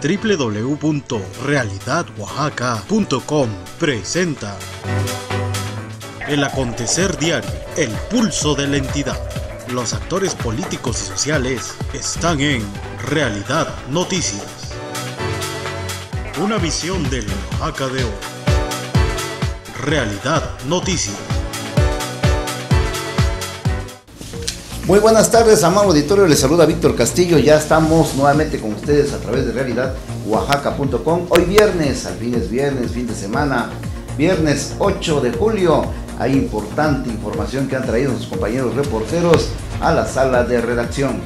www.realidadOaxaca.com presenta el acontecer diario, el pulso de la entidad. Los actores políticos y sociales están en Realidad Noticias. Una visión del Oaxaca de hoy. Realidad Noticias. Muy buenas tardes, amado auditorio, les saluda Víctor Castillo. Ya estamos nuevamente con ustedes a través de RealidadOaxaca.com. Hoy viernes, al fin es viernes, fin de semana, viernes 8 de julio. Hay importante información que han traído nuestros compañeros reporteros a la sala de redacción.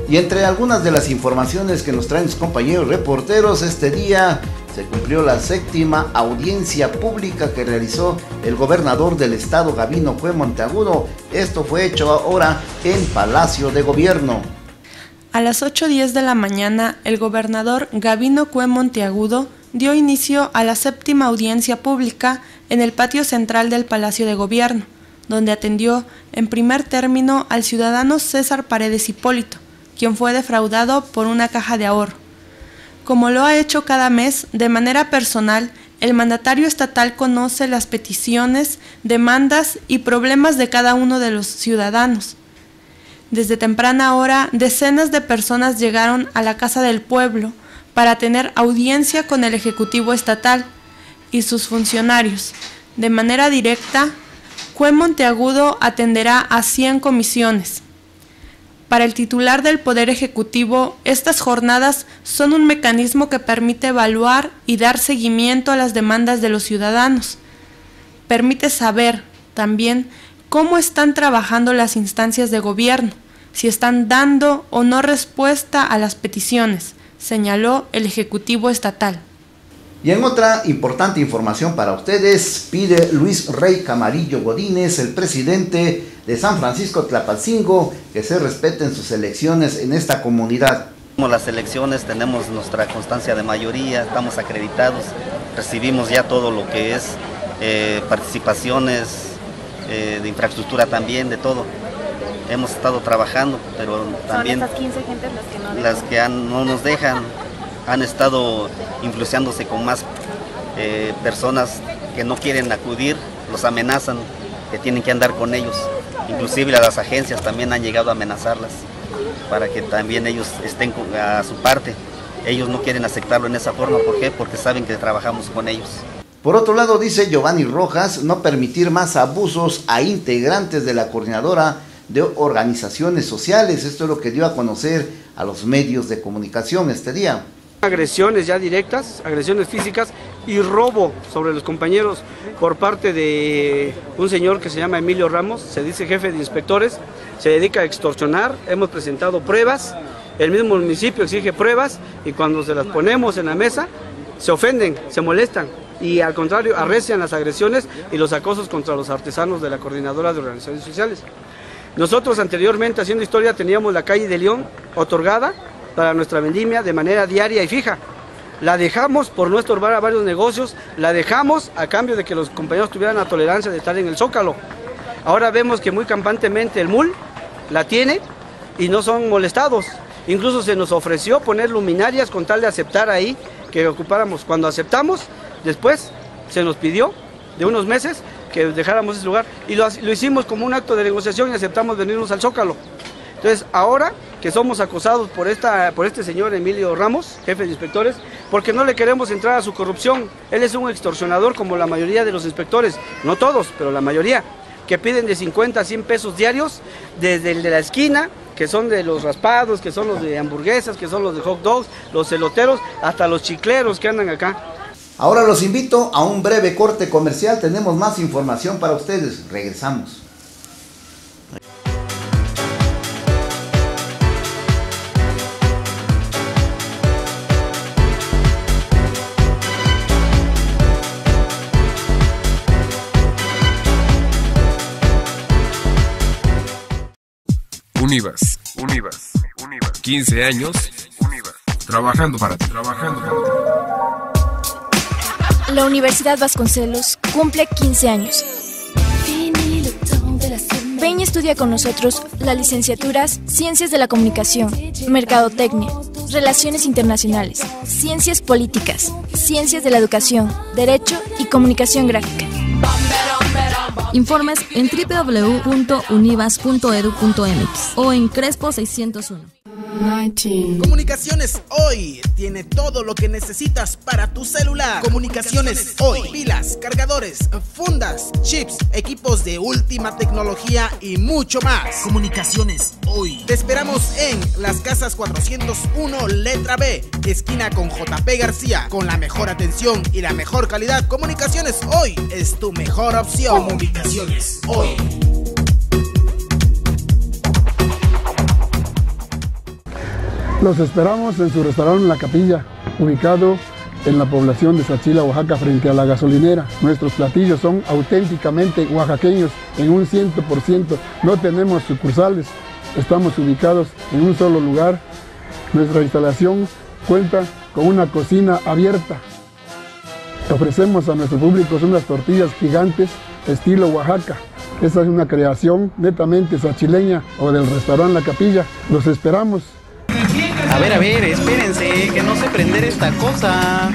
Y entre algunas de las informaciones que nos traen los compañeros reporteros, este día se cumplió la 7ª audiencia pública que realizó el gobernador del estado, Gabino Cue Monteagudo. Esto fue hecho ahora en Palacio de Gobierno. A las 8:10 de la mañana, el gobernador Gabino Cue Monteagudo dio inicio a la 7ª audiencia pública en el patio central del Palacio de Gobierno, donde atendió en primer término al ciudadano César Paredes Hipólito, quien fue defraudado por una caja de ahorro. Como lo ha hecho cada mes, de manera personal, el mandatario estatal conoce las peticiones, demandas y problemas de cada uno de los ciudadanos. Desde temprana hora, decenas de personas llegaron a la Casa del Pueblo para tener audiencia con el Ejecutivo Estatal y sus funcionarios. De manera directa, Cue Monteagudo atenderá a 100 comisiones. Para el titular del Poder Ejecutivo, estas jornadas son un mecanismo que permite evaluar y dar seguimiento a las demandas de los ciudadanos. Permite saber también cómo están trabajando las instancias de gobierno, si están dando o no respuesta a las peticiones, señaló el Ejecutivo Estatal. Y en otra importante información para ustedes, pide Luis Rey Camarillo Godínez, el presidente de San Francisco Tlapalcingo, que se respeten sus elecciones en esta comunidad. Las elecciones tenemos nuestra constancia de mayoría, estamos acreditados, recibimos ya todo lo que es participaciones de infraestructura también, de todo. Hemos estado trabajando, pero también son esas 15 gentes las que no nos dejan. Han estado influenciándose con más personas que no quieren acudir, los amenazan, que tienen que andar con ellos. Inclusive las agencias también han llegado a amenazarlas para que también ellos estén a su parte. Ellos no quieren aceptarlo en esa forma. ¿Por qué? Porque saben que trabajamos con ellos. Por otro lado, dice Giovanni Rojas, no permitir más abusos a integrantes de la coordinadora de organizaciones sociales. Esto es lo que dio a conocer a los medios de comunicación este día. Agresiones ya directas, agresiones físicas y robo sobre los compañeros por parte de un señor que se llama Emilio Ramos, se dice jefe de inspectores, se dedica a extorsionar. Hemos presentado pruebas, el mismo municipio exige pruebas y cuando se las ponemos en la mesa se ofenden, se molestan y al contrario arrecian las agresiones y los acosos contra los artesanos de la Coordinadora de Organizaciones Sociales. Nosotros anteriormente, haciendo historia, teníamos la calle de León otorgada para nuestra vendimia de manera diaria y fija. La dejamos por no estorbar a varios negocios, la dejamos a cambio de que los compañeros tuvieran la tolerancia de estar en el Zócalo. Ahora vemos que muy campantemente el MUL la tiene y no son molestados. Incluso se nos ofreció poner luminarias con tal de aceptar ahí que ocupáramos. Cuando aceptamos, después se nos pidió de unos meses que dejáramos ese lugar y lo hicimos como un acto de negociación y aceptamos venirnos al Zócalo. Entonces ahora que somos acosados por este señor Emilio Ramos, jefe de inspectores, porque no le queremos entrar a su corrupción. Él es un extorsionador como la mayoría de los inspectores, no todos, pero la mayoría, que piden de 50 a 100 pesos diarios, desde el de la esquina, que son de los raspados, que son los de hamburguesas, que son los de hot dogs, los eloteros, hasta los chicleros que andan acá. Ahora los invito a un breve corte comercial, tenemos más información para ustedes, regresamos. Univas. 15 años. Trabajando para ti. La Universidad Vasconcelos cumple 15 años. Ven y estudia con nosotros las licenciaturas Ciencias de la Comunicación, Mercadotecnia, Relaciones internacionales, ciencias políticas, ciencias de la educación, derecho y comunicación gráfica. Informes en www.univas.edu.mx o en Crespo 601. Comunicaciones Hoy tiene todo lo que necesitas para tu celular. Comunicaciones Hoy, pilas, cargadores, fundas, chips, equipos de última tecnología y mucho más. Comunicaciones Hoy. Te esperamos en Las Casas 401, letra B, esquina con JP García, con la mejor atención y la mejor calidad. Comunicaciones Hoy es tu mejor opción. Comunicaciones Hoy. Los esperamos en su restaurante La Capilla, ubicado en la población de Sachila, Oaxaca, frente a la gasolinera. Nuestros platillos son auténticamente oaxaqueños en un 100%. No tenemos sucursales, estamos ubicados en un solo lugar. Nuestra instalación cuenta con una cocina abierta. Ofrecemos a nuestro público unas tortillas gigantes estilo Oaxaca. Esta es una creación netamente sachileña o del restaurante La Capilla. Los esperamos. A ver, espérense, que no sé prender esta cosa.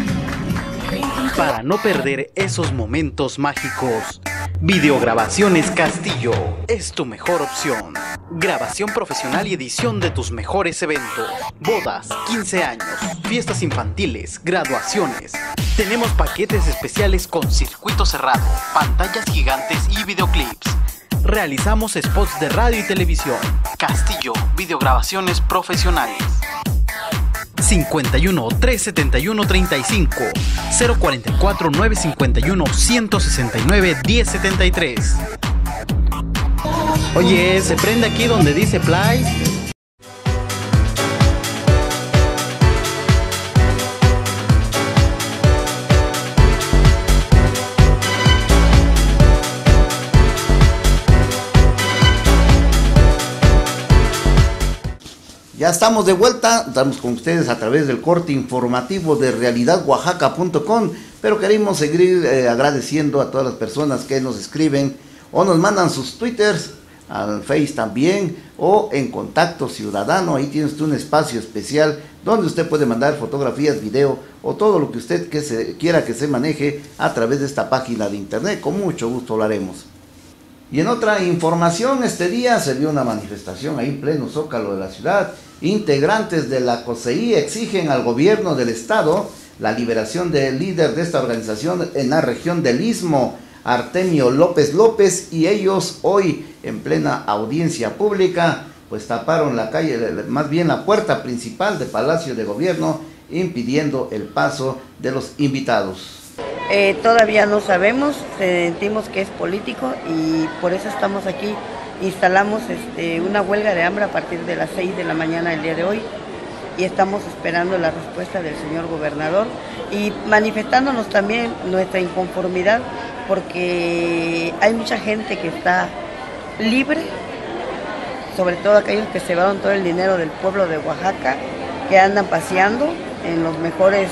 Para no perder esos momentos mágicos, Videograbaciones Castillo es tu mejor opción. Grabación profesional y edición de tus mejores eventos, bodas, 15 años, fiestas infantiles, graduaciones. Tenemos paquetes especiales con circuito cerrado, pantallas gigantes y videoclips. Realizamos spots de radio y televisión. Castillo, videograbaciones profesionales. 51 371 35 044 951 169 1073. Oye, ¿se prende aquí donde dice Play? Ya estamos de vuelta, estamos con ustedes a través del corte informativo de realidadoaxaca.com, pero queremos seguir agradeciendo a todas las personas que nos escriben o nos mandan sus twitters, al Face también, o en Contacto Ciudadano. Ahí tienes un espacio especial donde usted puede mandar fotografías, video o todo lo que usted quiera que se maneje a través de esta página de internet. Con mucho gusto lo haremos. Y en otra información, este día se vio una manifestación ahí en pleno Zócalo de la ciudad. Integrantes de la COSEI exigen al gobierno del estado la liberación del líder de esta organización en la región del Istmo, Artemio López López, y ellos hoy en plena audiencia pública pues taparon la calle, más bien la puerta principal del Palacio de Gobierno, impidiendo el paso de los invitados. Todavía no sabemos, sentimos que es político y por eso estamos aquí. Instalamos una huelga de hambre a partir de las 6 de la mañana del día de hoy y estamos esperando la respuesta del señor gobernador y manifestándonos también nuestra inconformidad porque hay mucha gente que está libre, sobre todo aquellos que se llevaron todo el dinero del pueblo de Oaxaca, que andan paseando en los mejores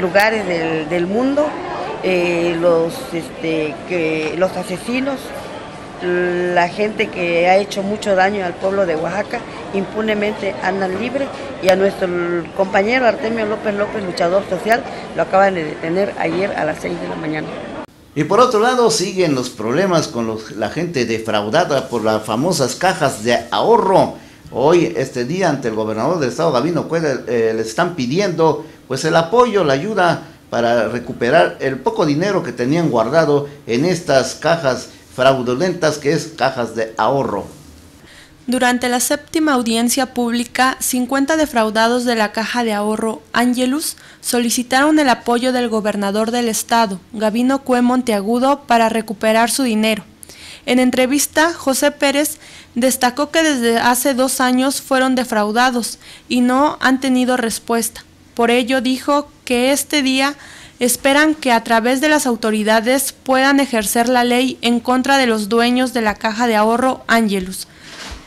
lugares del mundo, los asesinos, la gente que ha hecho mucho daño al pueblo de Oaxaca, impunemente andan libres, y a nuestro compañero Artemio López López, luchador social, lo acaban de detener ayer a las 6 de la mañana. Y por otro lado siguen los problemas con la gente defraudada por las famosas cajas de ahorro. Hoy, este día, ante el gobernador del estado, Gabino Cuellar, le están pidiendo pues el apoyo, la ayuda para recuperar el poco dinero que tenían guardado en estas cajas fraudulentas, que es cajas de ahorro. Durante la séptima audiencia pública, 50 defraudados de la caja de ahorro Angelus solicitaron el apoyo del gobernador del estado, Gabino Cue Monteagudo, para recuperar su dinero. En entrevista, José Pérez destacó que desde hace 2 años fueron defraudados y no han tenido respuesta. Por ello dijo que este día esperan que a través de las autoridades puedan ejercer la ley en contra de los dueños de la caja de ahorro Angelus.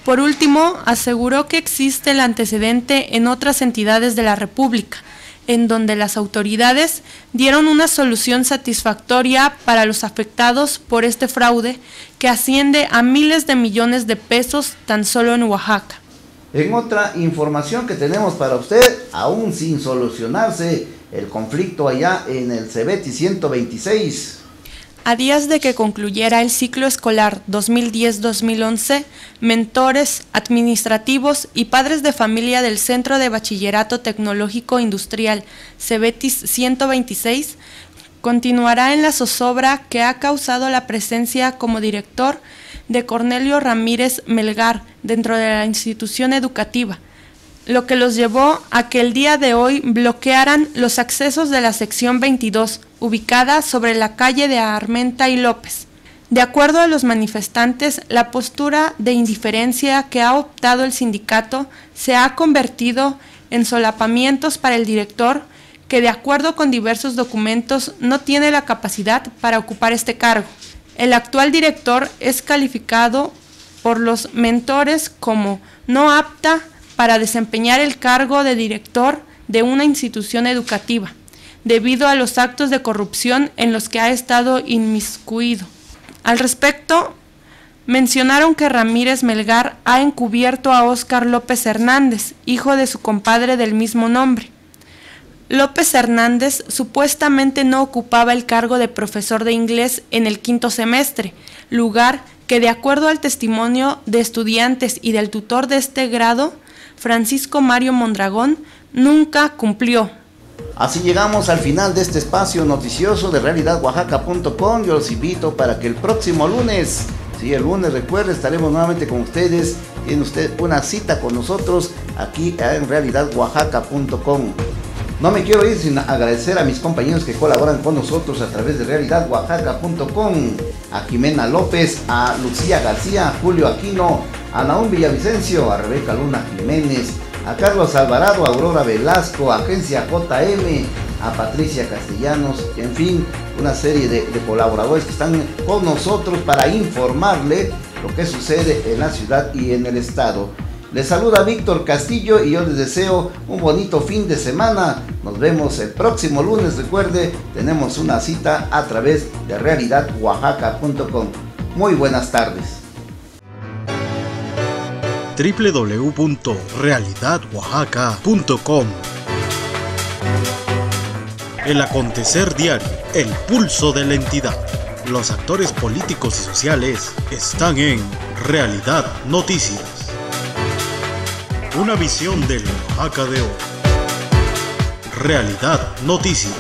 Por último, aseguró que existe el antecedente en otras entidades de la República, en donde las autoridades dieron una solución satisfactoria para los afectados por este fraude que asciende a miles de millones de pesos tan solo en Oaxaca. En otra información que tenemos para usted, aún sin solucionarse el conflicto allá en el Cebeti 126. A días de que concluyera el ciclo escolar 2010-2011, mentores, administrativos y padres de familia del Centro de Bachillerato Tecnológico Industrial Cebetis 126 continuará en la zozobra que ha causado la presencia como director de Cornelio Ramírez Melgar dentro de la institución educativa, lo que los llevó a que el día de hoy bloquearan los accesos de la sección 22, ubicada sobre la calle de Armenta y López. De acuerdo a los manifestantes, la postura de indiferencia que ha optado el sindicato se ha convertido en solapamientos para el director, que de acuerdo con diversos documentos no tiene la capacidad para ocupar este cargo. El actual director es calificado por los mentores como no apta para desempeñar el cargo de director de una institución educativa, debido a los actos de corrupción en los que ha estado inmiscuido. Al respecto, mencionaron que Ramírez Melgar ha encubierto a Óscar López Hernández, hijo de su compadre del mismo nombre. López Hernández supuestamente no ocupaba el cargo de profesor de inglés en el 5º semestre, lugar que, de acuerdo al testimonio de estudiantes y del tutor de este grado, Francisco Mario Mondragón, nunca cumplió. Así llegamos al final de este espacio noticioso de RealidadOaxaca.com. Yo los invito para que el próximo lunes, el lunes, recuerde, estaremos nuevamente con ustedes. Tiene usted una cita con nosotros aquí en RealidadOaxaca.com. No me quiero ir sin agradecer a mis compañeros que colaboran con nosotros a través de RealidadOaxaca.com, a Jimena López, a Lucía García, a Julio Aquino, a Naúm Villavicencio, a Rebeca Luna Jiménez, a Carlos Alvarado, a Aurora Velasco, a Agencia JM, a Patricia Castellanos, en fin, una serie de colaboradores que están con nosotros para informarle lo que sucede en la ciudad y en el estado. Les saluda Víctor Castillo y yo les deseo un bonito fin de semana. Nos vemos el próximo lunes. Recuerde, tenemos una cita a través de RealidadOaxaca.com. Muy buenas tardes. www.realidadOaxaca.com. El acontecer diario, el pulso de la entidad. Los actores políticos y sociales están en Realidad Noticias. Una visión del Oaxaca de hoy. Realidad Noticias.